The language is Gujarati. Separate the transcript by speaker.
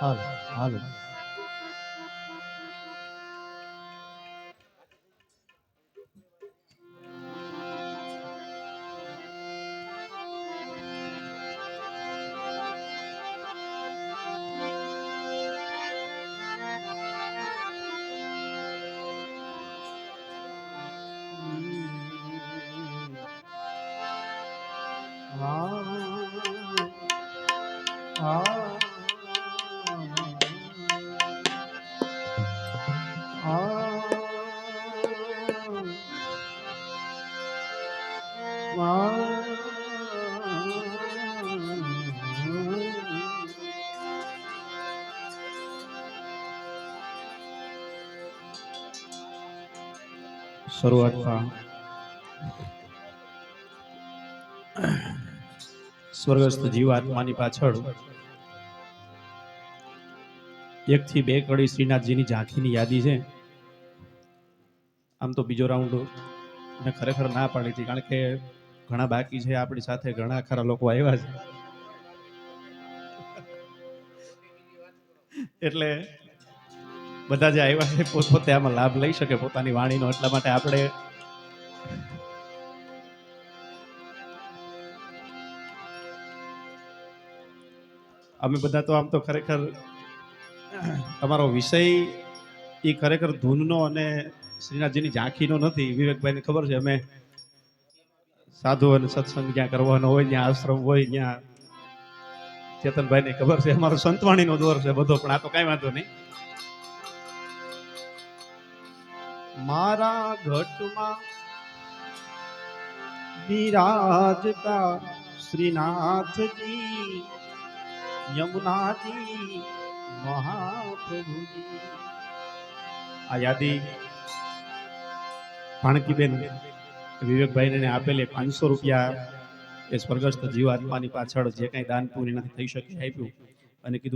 Speaker 1: હાલ હાલ શરૂઆતમાં સ્વર્ગસ્થ જીવાત્માની પાછળ 1 થી 2 કડી શ્રીનાથજીની ઝાંખીની યાદી છે. આમ તો બીજો રાઉન્ડ મેં ખરેખર ના પાડી હતી, કારણ કે ઘણા બાકી છે આપણી સાથે, ઘણા ખરા લોકો આવ્યા છે, એટલે બધા જે આવ્યા છે પોતપોતે આમાં લાભ લઈ શકે પોતાની વાણીનો. એટલા માટે આપણે અમે બધા તો આમ તો ખરેખર અમારો વિષય એ ખરેખર ધૂનનો અને શ્રીનાથજીની ઝાંખીનો નથી. વિવેકભાઈને ખબર છે, અમે સાધુ અને સત્સંગ જ્યાં કરવાનો હોય, જ્યાં આશ્રમ હોય, ત્યાં ચેતનભાઈને ખબર છે અમારો સંતવાણીનો દોર છે બધો. પણ આ તો કઈ વાંધો નહીં. મારા ઘટમાં બિરાજતા શ્રીનાથજી, યમુનાજી મહાપ્રભુજી. આ યાદી ભાણકીબેન વિવેકભાઈને આપેલી 500 રૂપિયા એ સ્વર્ગસ્થ જીવાત્માની પાછળ જે કઈ દાન પુણ્ય નથી થઈ શકે આપ્યું, અને કીધું